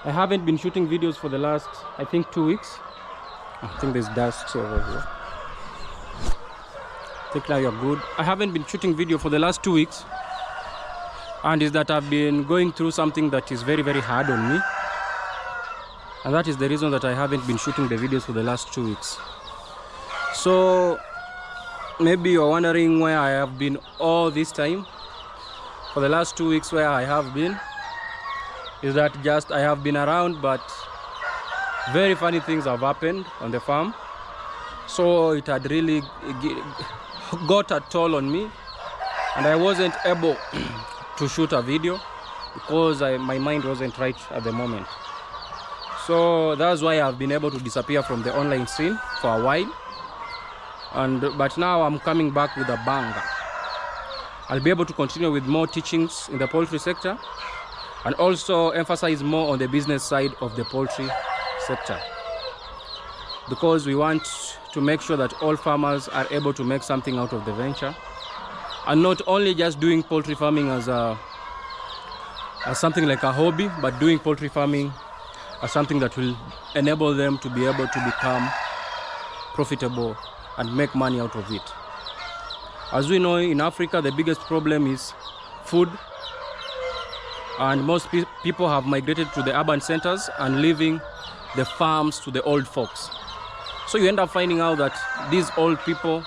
I haven't been shooting videos for the last, I think, 2 weeks. I think there's dust over here. I think now you're good. I haven't been shooting video for the last 2 weeks, and is that I've been going through something that is very, very hard on me, and that is the reason that I haven't been shooting the videos for the last 2 weeks. So maybe you're wondering where I have been all this time. For the last 2 weeks, where I have been is that just I have been around, but very funny things have happened on the farm. So it had really got a toll on me, and I wasn't able to shoot a video because my mind wasn't right at the moment. So that's why I've been able to disappear from the online scene for a while. But now I'm coming back with a banger. I'll be able to continue with more teachings in the poultry sector, and also emphasize more on the business side of the poultry sector, because we want to make sure that all farmers are able to make something out of the venture, and not only just doing poultry farming as something like a hobby, but doing poultry farming as something that will enable them to be able to become profitable and make money out of it. As we know, in Africa, the biggest problem is food, and most people have migrated to the urban centers and leaving the farms to the old folks. So you end up finding out that these old people,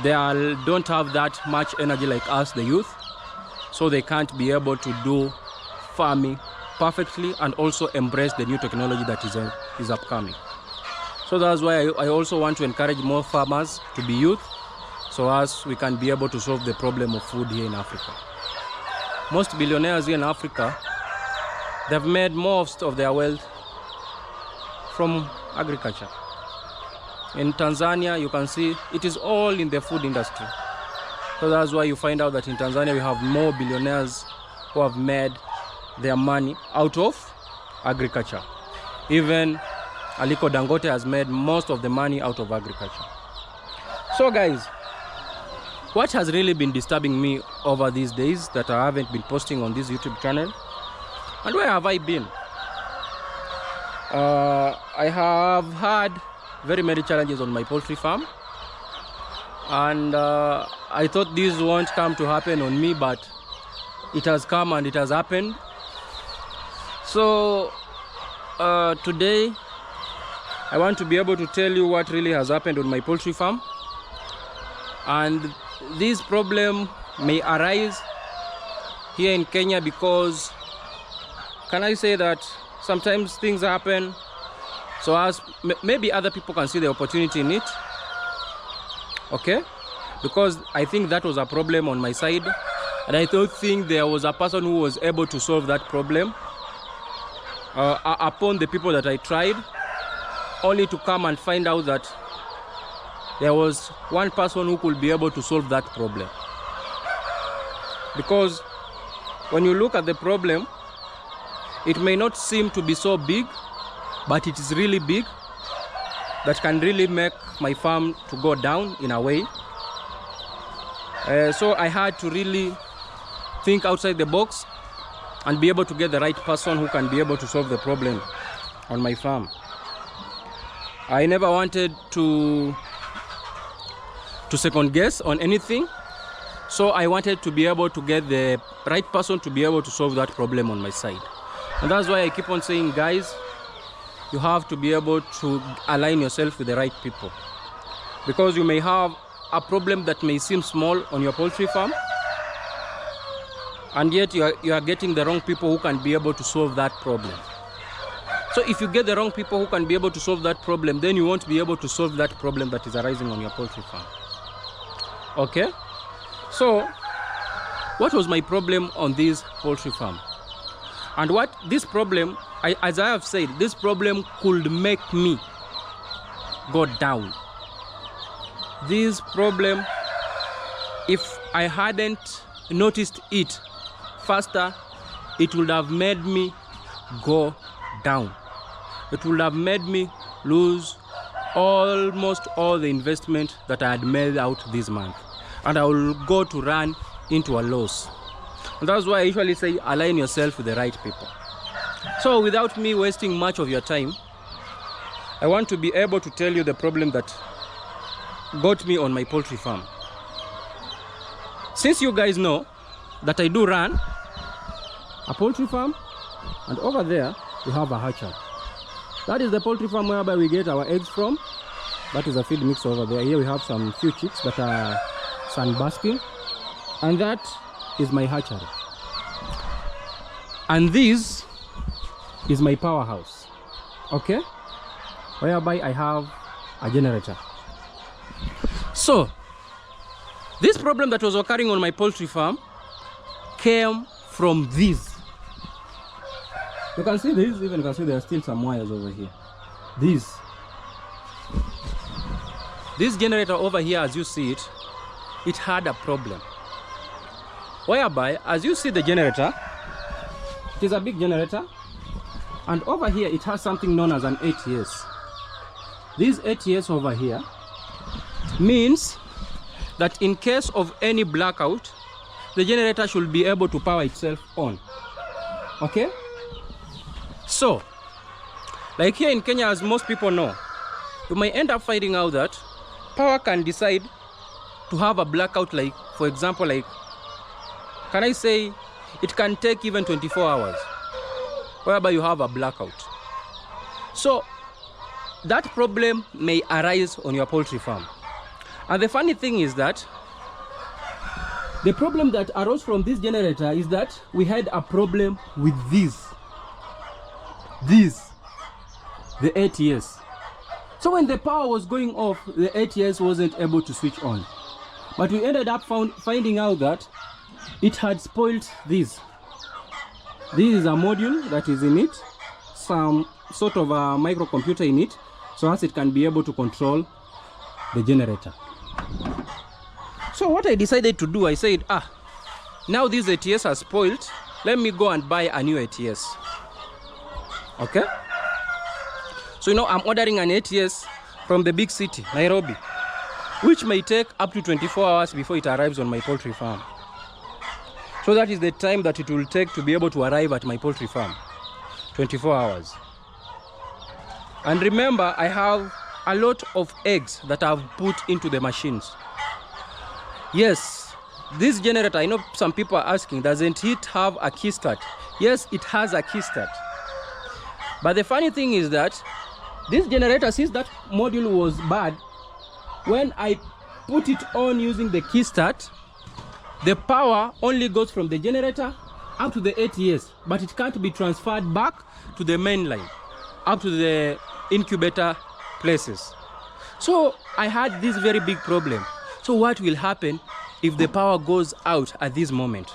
don't have that much energy like us, the youth, so they can't be able to do farming perfectly and also embrace the new technology that is upcoming. So that's why I also want to encourage more farmers to be youth, so as we can be able to solve the problem of food here in Africa. Most billionaires here in Africa, they've made most of their wealth from agriculture. In Tanzania, you can see it is all in the food industry. So that's why you find out that in Tanzania we have more billionaires who have made their money out of agriculture. Even Aliko Dangote has made most of the money out of agriculture. So guys, what has really been disturbing me over these days that I haven't been posting on this YouTube channel, and where have I been? I have had very many challenges on my poultry farm, and I thought this won't come to happen on me, but it has come and it has happened. So today I want to be able to tell you what really has happened on my poultry farm, and this problem may arise here in Kenya because, can I say that sometimes things happen so as maybe other people can see the opportunity in it, okay? Because I think that was a problem on my side, and I don't think there was a person who was able to solve that problem upon the people that I tried, only to come and find out that there was one person who could be able to solve that problem. Because when you look at the problem, it may not seem to be so big, but it is really big, that can really make my farm to go down in a way. So I had to really think outside the box and be able to get the right person who can be able to solve the problem on my farm. I never wanted to second guess on anything, so I wanted to be able to get the right person to be able to solve that problem on my side. And that's why I keep on saying, guys, you have to be able to align yourself with the right people, because you may have a problem that may seem small on your poultry farm, and yet you are getting the wrong people who can be able to solve that problem. So if you get the wrong people who can be able to solve that problem, then you won't be able to solve that problem that is arising on your poultry farm. Okay? So what was my problem on this poultry farm? And what this problem, as I have said, this problem could make me go down. This problem, if I hadn't noticed it faster, it would have made me go down. It would have made me lose almost all the investment that I had made out this month, and I will go to run into a loss. And that's why I usually say align yourself with the right people. So without me wasting much of your time, I want to be able to tell you the problem that got me on my poultry farm. Since you guys know that I do run a poultry farm, and over there we have a hatchery. That is the poultry farm whereby we get our eggs from. That is a feed mix over there. Here we have some few chicks that are sunbasking, and that is my hatchery. And this is my powerhouse, okay, whereby I have a generator. So this problem that was occurring on my poultry farm came from this. You can see this, even you can see there are still some wires over here. This generator over here, as you see it, it had a problem. Whereby, as you see the generator, it is a big generator, and over here it has something known as an ATS. This ATS over here means that in case of any blackout, the generator should be able to power itself on. Okay? So, like here in Kenya, as most people know, you might end up finding out that power can decide to have a blackout, like, for example, like, can I say, it can take even 24 hours, whereby you have a blackout. So, that problem may arise on your poultry farm. And the funny thing is that the problem that arose from this generator is that we had a problem with the ATS. So when the power was going off, the ATS wasn't able to switch on. But we ended up finding out that it had spoiled this. This is a module that is in it, some sort of a microcomputer in it, so as it can be able to control the generator. So what I decided to do, I said, now this ATS has spoiled, let me go and buy a new ATS. Okay? So I'm ordering an ATS from the big city, Nairobi, which may take up to 24 hours before it arrives on my poultry farm. So that is the time that it will take to be able to arrive at my poultry farm, 24 hours. And remember, I have a lot of eggs that I've put into the machines. Yes, this generator, I know some people are asking, doesn't it have a key start? Yes, it has a key start. But the funny thing is that this generator, since that module was bad, when I put it on using the key start, the power only goes from the generator up to the ATS, but it can't be transferred back to the main line, up to the incubator places. So I had this very big problem. So what will happen if the power goes out at this moment?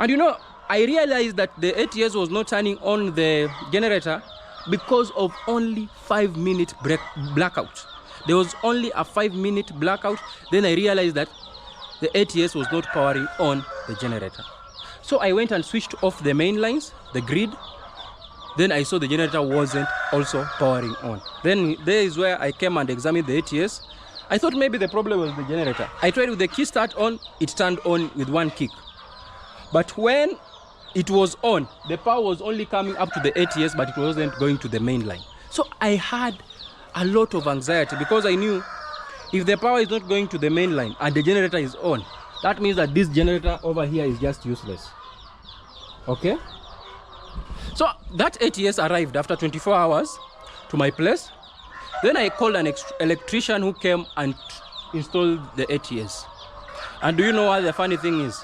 And I realized that the ATS was not turning on the generator because of only 5-minute blackout. There was only a 5-minute blackout. Then I realized that the ATS was not powering on the generator. So I went and switched off the main lines, the grid. Then I saw the generator wasn't also powering on. Then there is where I came and examined the ATS. I thought maybe the problem was the generator. I tried with the key start on, it turned on with one kick. But when it was on, the power was only coming up to the ATS, but it wasn't going to the main line. So I had a lot of anxiety because I knew if the power is not going to the main line and the generator is on, that means that this generator over here is just useless. Okay? So that ATS arrived after 24 hours to my place. Then I called an electrician who came and installed the ATS. And do you know what the funny thing is?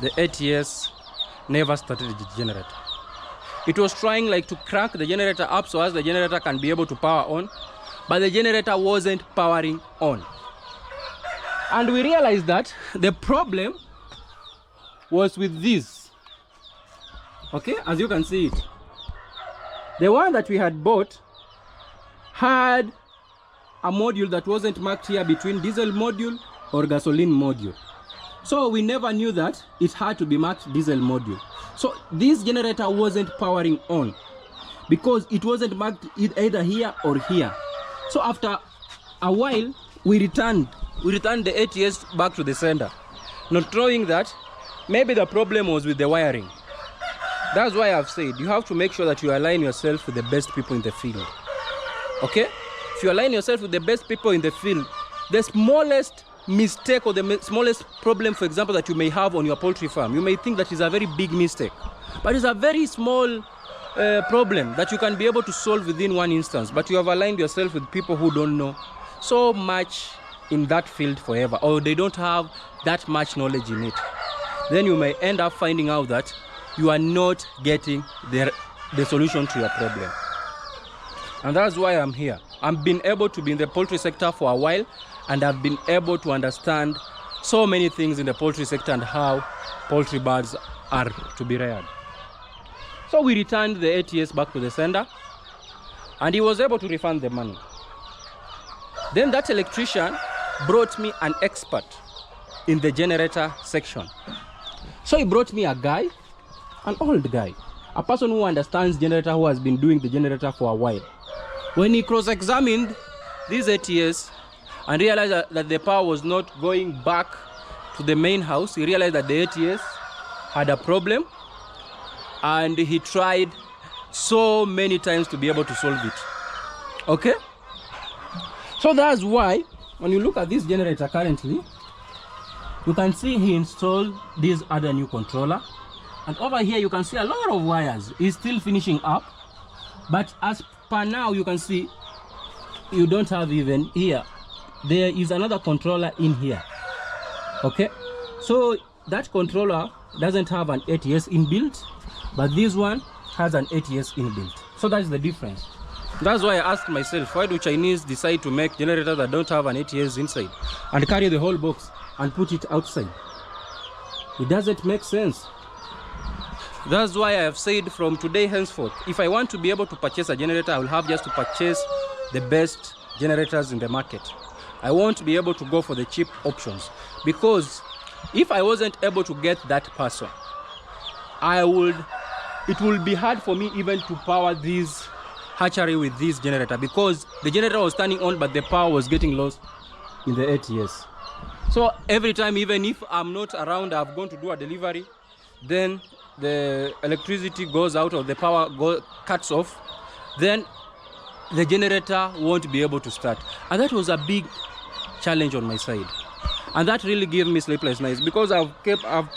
The ATS never started the generator. It was trying like to crank the generator up so as the generator can be able to power on, but the generator wasn't powering on. And we realized that the problem was with this. Okay, as you can see it. The one that we had bought had a module that wasn't marked here between diesel module or gasoline module. So we never knew that it had to be marked diesel module. So this generator wasn't powering on because it wasn't marked either here or here. So after a while, we returned the ATS back to the sender, not knowing that maybe the problem was with the wiring. That's why I've said you have to make sure that you align yourself with the best people in the field. Okay? If you align yourself with the best people in the field, the smallest mistake or the smallest problem, for example, that you may have on your poultry farm, you may think that is a very big mistake, but it's a very small problem that you can be able to solve within one instance. But you have aligned yourself with people who don't know so much in that field forever, or they don't have that much knowledge in it. Then you may end up finding out that you are not getting the solution to your problem. And that's why I'm here. I've been able to be in the poultry sector for a while, and I've been able to understand so many things in the poultry sector and how poultry birds are to be reared. So we returned the ATS back to the sender, and he was able to refund the money. Then that electrician brought me an expert in the generator section. So he brought me a guy, an old guy, a person who understands generator, who has been doing the generator for a while. When he cross-examined this ATS and realized that the power was not going back to the main house, he realized that the ATS had a problem, and he tried so many times to be able to solve it. Okay? So that's why when you look at this generator currently, you can see he installed this other new controller, and over here you can see a lot of wires. He's still finishing up, but as per now you can see you don't have even here. There is another controller in here. Okay, so that controller doesn't have an ATS inbuilt, but this one has an ATS inbuilt. So that's the difference. That's why I asked myself, why do Chinese decide to make generators that don't have an ATS inside and carry the whole box and put it outside? It doesn't make sense. That's why I have said from today henceforth, if I want to be able to purchase a generator, I will have just to purchase the best generators in the market. I won't be able to go for the cheap options, because if I wasn't able to get that person, it will be hard for me even to power this hatchery with this generator, because the generator was turning on but the power was getting lost in the ATS. So every time, even if I'm not around, I've gone to do a delivery, then the electricity goes out or the power cuts off, then the generator won't be able to start. And that was a big challenge on my side, and that really gave me sleepless nights, because I've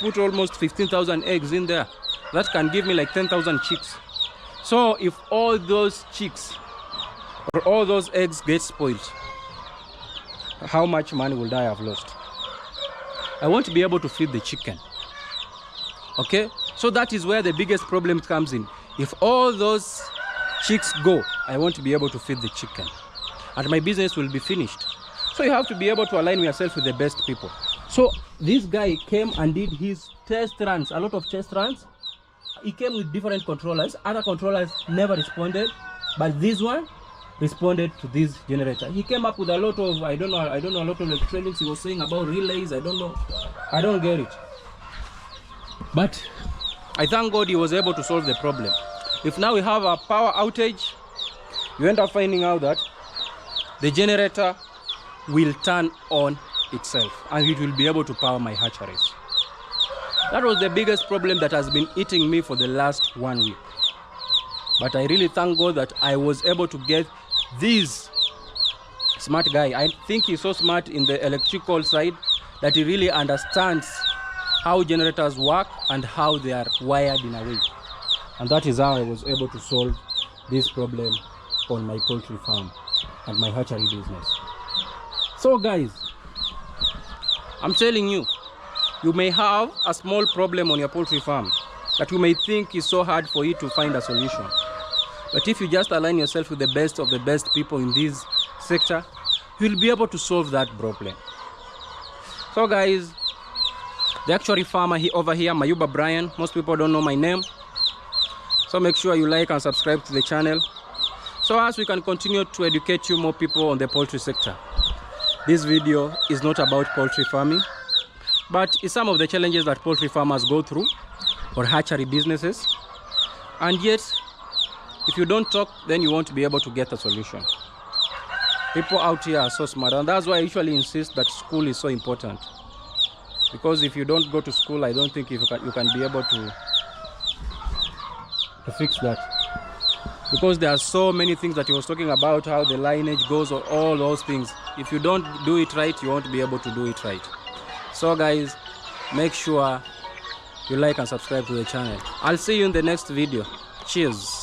put almost 15,000 eggs in there. That can give me like 10,000 chicks. So if all those chicks or all those eggs get spoiled, how much money would I have lost? I won't be able to feed the chicken. Okay, so that is where the biggest problem comes in. If all those chicks go, I won't be able to feed the chicken, and my business will be finished. So you have to be able to align yourself with the best people. So this guy came and did his test runs, a lot of test runs. He came with different controllers. Other controllers never responded, but this one responded to this generator. He came up with a lot of, I don't know a lot of electronics. He was saying about relays. I don't get it. But I thank God he was able to solve the problem. If now we have a power outage, you end up finding out that the generator will turn on itself and it will be able to power my hatcheries. That was the biggest problem that has been eating me for the last 1 week. But I really thank God that I was able to get this smart guy. I think he's so smart in the electrical side that he really understands how generators work and how they are wired in a way. And that is how I was able to solve this problem on my poultry farm and my hatchery business. So guys, I'm telling you, you may have a small problem on your poultry farm that you may think is so hard for you to find a solution. But if you just align yourself with the best of the best people in this sector, you'll be able to solve that problem. So guys, the actuary farmer over here, Mayuba Brian, most people don't know my name. So make sure you like and subscribe to the channel, so as we can continue to educate you more people on the poultry sector. This video is not about poultry farming, but it's some of the challenges that poultry farmers go through or hatchery businesses. And yet, if you don't talk, then you won't be able to get a solution. People out here are so smart, and that's why I usually insist that school is so important. Because if you don't go to school, I don't think you can be able to to fix that, because there are so many things that he was talking about, how the lineage goes, or all those things. If you don't do it right, you won't be able to do it right. So guys, make sure you like and subscribe to the channel. I'll see you in the next video. Cheers.